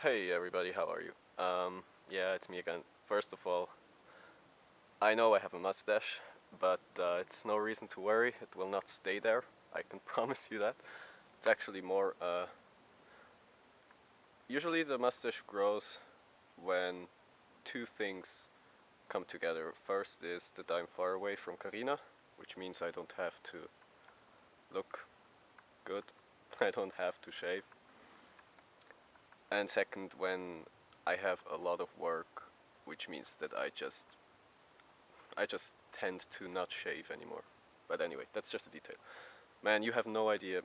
Hey everybody, how are you? Yeah, it's me again. First of all, I know I have a mustache, but it's no reason to worry. It will not stay there. I can promise you that. It's actually more. Usually the mustache grows when two things come together. First is that I'm far away from Karina, which means I don't have to look good. I don't have to shave. And second, when I have a lot of work, which means that I just tend to not shave anymore. But anyway, that's just a detail. Man, you have no idea.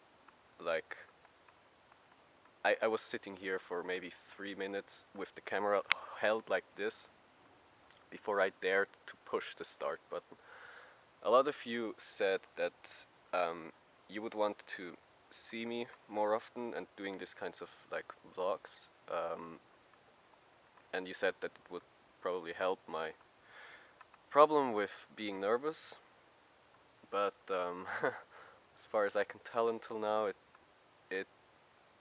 Like, I was sitting here for maybe 3 minutes with the camera held like this before I dared to push the start button. A lot of you said that you would want to see me more often and doing these kinds of like vlogs. And you said that it would probably help my problem with being nervous. But as far as I can tell until now, it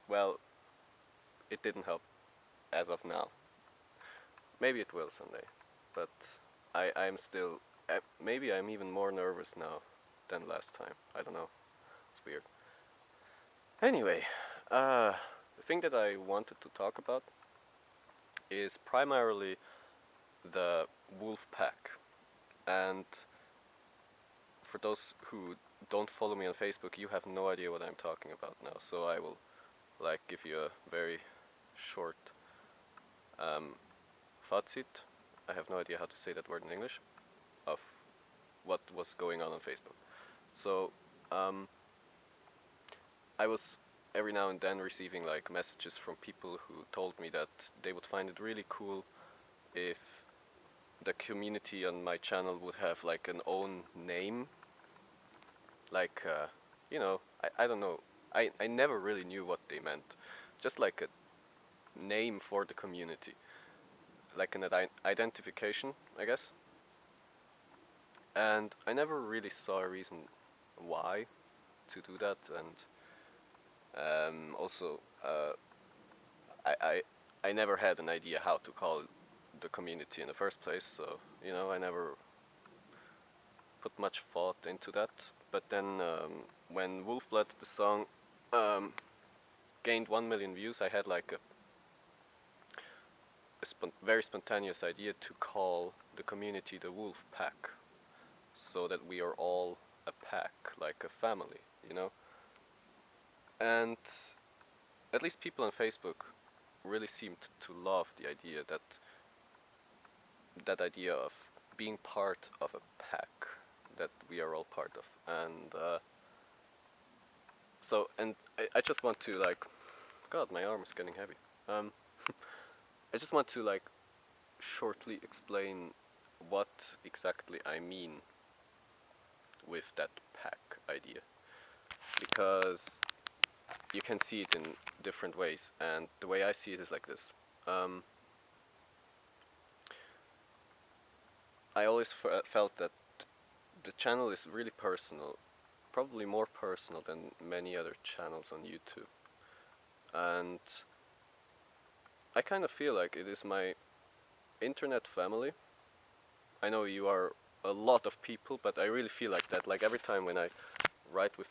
well, it didn't help as of now. Maybe it will someday, but I'm still maybe I'm even more nervous now than last time. I don't know. It's weird. Anyway, the thing that I wanted to talk about is primarily the wolf pack. And for those who don't follow me on Facebook, you have no idea what I'm talking about now. So I will like give you a very short um, fazit. I have no idea how to say that word in English of what was going on Facebook. So um, I was every now and then receiving like messages from people who told me that they would find it really cool if the community on my channel would have like an own name, like I don't know. I never really knew what they meant. Just like a name for the community, like an identification, I guess. And I never really saw a reason why to do that, and also I, I I never had an idea how to call the community in the first place, so I never put much thought into that. But then when Wolfblood the song um, gained 1 million views, I had like a very spontaneous idea to call the community the Wolf Pack, so that we are all a pack, like a family, you know. And at least people on Facebook really seemed to love the idea that idea of being part of a pack that we are all part of. And I just want to like, God, my arm is getting heavy. Um, I just want to like shortly explain what exactly I mean with that pack idea, because you can see it in different ways, and the way I see it is like this. Um, I always felt that the channel is really personal, probably more personal than many other channels on YouTube. And I kind of feel like it is my internet family. I know you are a lot of people, but I really feel like that. Like every time when I write with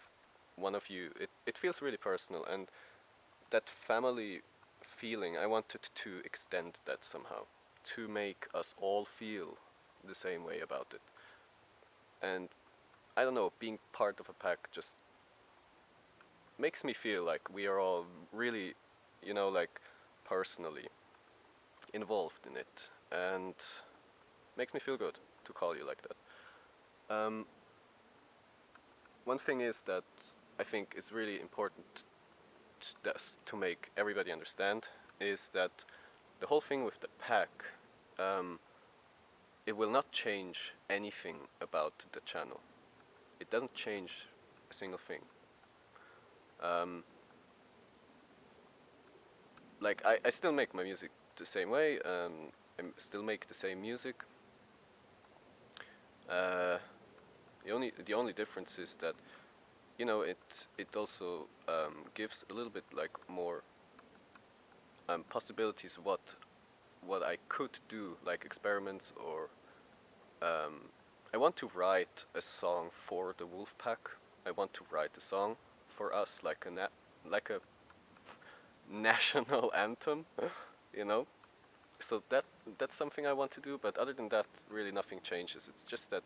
one of you, it feels really personal. And that family feeling, I wanted to extend that somehow, to make us all feel the same way about it. And I don't know, being part of a pack just makes me feel like we are all really, like personally involved in it, and makes me feel good to call you like that. One thing is that I think it's really important to make everybody understand is that the whole thing with the pack, um, it will not change anything about the channel. It doesn't change a single thing. Um, like I still make my music the same way. I still make the same music. Uh, the only difference is that it also gives a little bit like more possibilities, what I could do, like experiments, or I want to write a song for the wolf pack. I want to write a song for us, like like a national anthem, you know. So that's something I want to do. But other than that, really nothing changes. It's just that,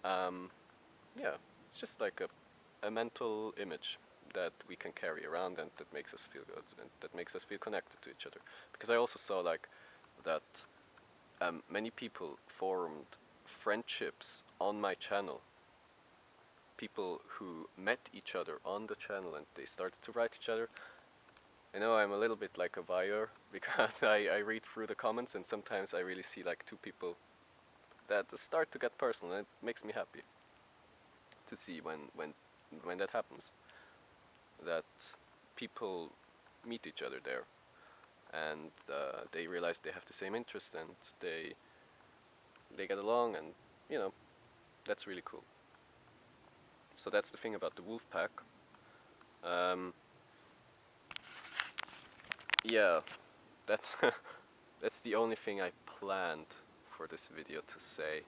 um, yeah, it's just like a mental image that we can carry around and that makes us feel good and that makes us feel connected to each other. Because I also saw like that many people formed friendships on my channel. People who met each other on the channel and they started to write each other. I know I'm a little bit like a voyeur because I read through the comments and sometimes I really see like two people that start to get personal and it makes me happy to see when that happens. That people meet each other there and they realize they have the same interest and they get along and you know that's really cool. So that's the thing about the wolf pack. Um, yeah, that's that's the only thing I planned for this video to say,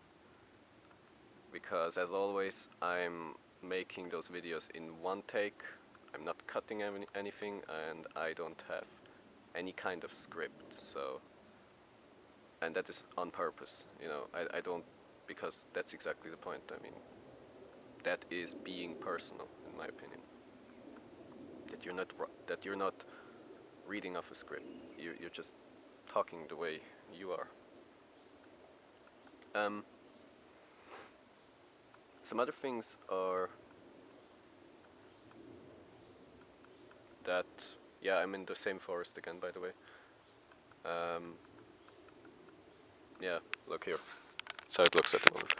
because as always I'm making those videos in one take. I'm not cutting anything and I don't have any kind of script, so, and that is on purpose, you know. I don't, because that's exactly the point. I mean, that is being personal in my opinion. That you're not reading off a script. You're just talking the way you are. Um, some other things are that, yeah, I'm in the same forest again, by the way. Um, yeah, look here. That's how it looks at the moment.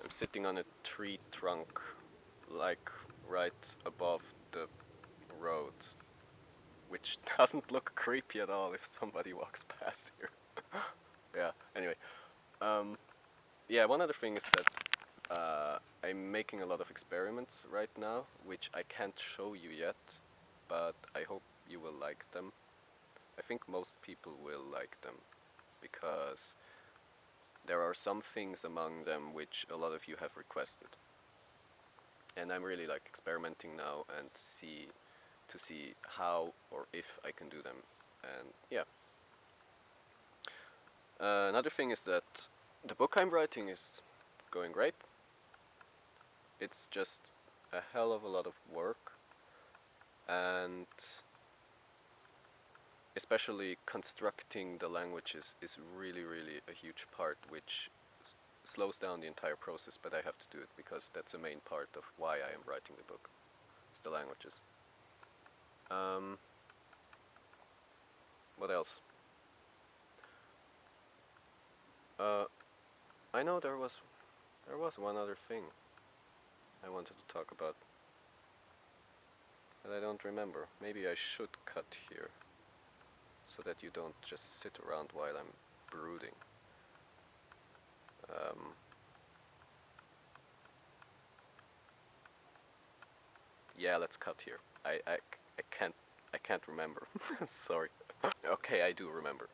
I'm sitting on a tree trunk, like right above the road, which doesn't look creepy at all if somebody walks past here. Yeah, anyway. Um, yeah, one other thing is that I'm making a lot of experiments right now, which I can't show you yet, but I hope you will like them. I think most people will like them, because there are some things among them which a lot of you have requested. And I'm really like experimenting now and see how or if I can do them. And yeah. Another thing is that the book I'm writing is going great. It's just a hell of a lot of work, and especially constructing the languages is really, really a huge part, which slows down the entire process, but I have to do it because that's a main part of why I am writing the book. It's the languages. Um, what else? Uh, I know there was one other thing I wanted to talk about, but I don't remember. Maybe I should cut here, so that you don't just sit around while I'm brooding. Um, yeah, let's cut here. I can't remember. I'm sorry. Okay, I do remember.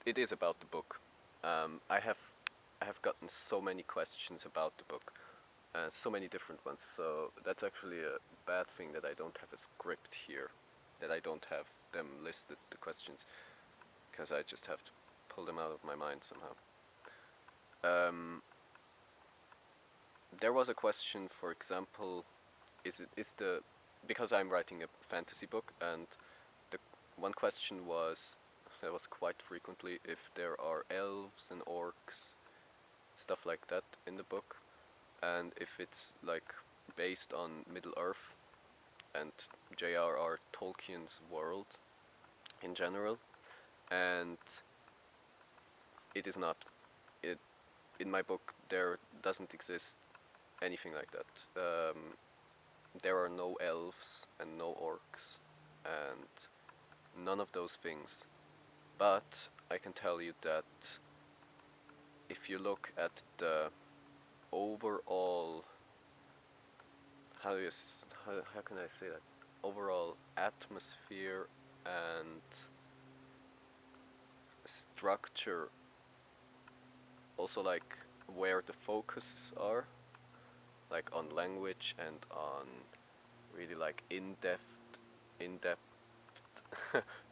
It is about the book. I have gotten so many questions about the book, so many different ones. So that's actually a bad thing that I don't have a script here, that I don't have them listed, the questions, because I just have to pull them out of my mind somehow. There was a question, for example, is the because I'm writing a fantasy book, and the one question was, that was quite frequently, if there are elves and orcs, stuff like that in the book, and if it's like based on Middle Earth and J.R.R. Tolkien's world in general, and it is not. It in my book there doesn't exist anything like that. There are no elves and no orcs and none of those things. But I can tell you that if you look at the overall, how can I say that, overall atmosphere and structure, also like where the focuses are, like on language and on really like in-depth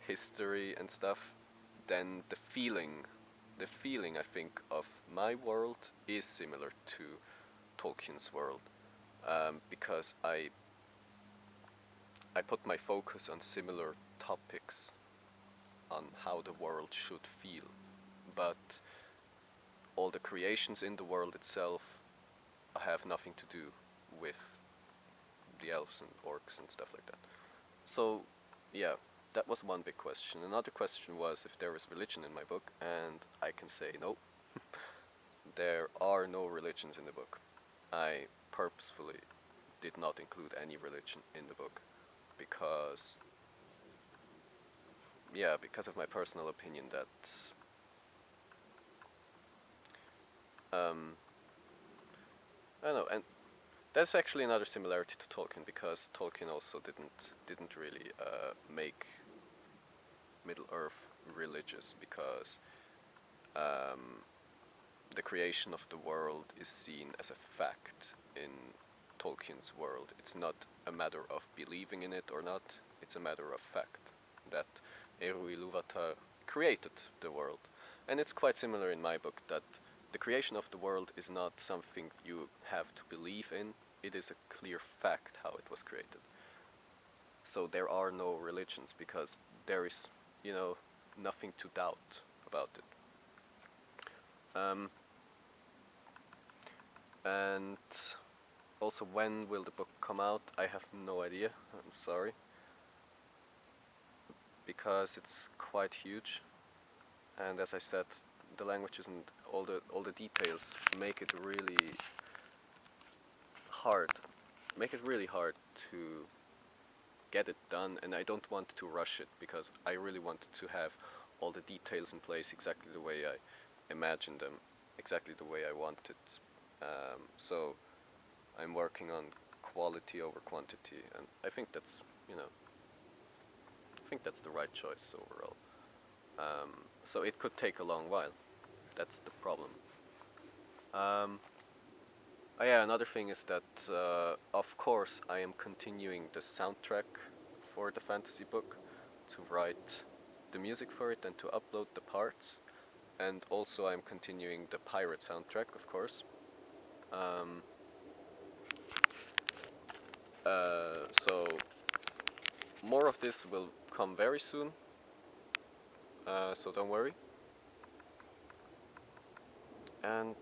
history and stuff, then the feeling I think of my world is similar to Tolkien's world, because I put my focus on similar topics on how the world should feel, but all the creations in the world itself have nothing to do with the elves and orcs and stuff like that. So, yeah, that was one big question. Another question was if there is religion in my book, and I can say no, there are no religions in the book. I purposefully did not include any religion in the book because, yeah, because of my personal opinion that um, I don't know, and that's actually another similarity to Tolkien because Tolkien also didn't really make Middle Earth religious because um, the creation of the world is seen as a fact in Tolkien's world. It's not a matter of believing in it or not, it's a matter of fact that Eru Ilúvatar created the world. And it's quite similar in my book that the creation of the world is not something you have to believe in, it is a clear fact how it was created. So there are no religions because there is, you know, nothing to doubt about it. Um, and also, when will the book come out? I have no idea. I'm sorry, because it's quite huge, and as I said, the languages and all the details make it really hard. Make it really hard to get it done, and I don't want to rush it because I really wanted to have all the details in place exactly the way I imagined them, exactly the way I wanted. So I'm working on quality over quantity, and I think that's, you know, I think that's the right choice overall. So it could take a long while. That's the problem. Um, oh yeah, another thing is that, of course, I am continuing the soundtrack for the fantasy book to write the music for it and to upload the parts. And also, I'm continuing the pirate soundtrack, of course. Um, so more of this will come very soon. So don't worry. And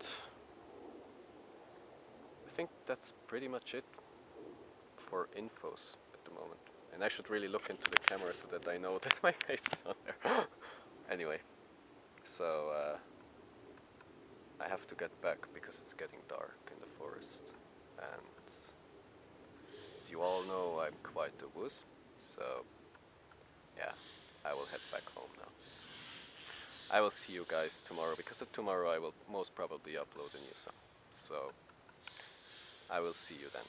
I think that's pretty much it for infos at the moment. And I should really look into the camera so that I know that my face is on there. Anyway, so I have to get back because it's getting dark in the forest. And as you all know, I'm quite a wuss. So yeah, I will head back home now. I will see you guys tomorrow because tomorrow I will most probably upload a new song. So I will see you then.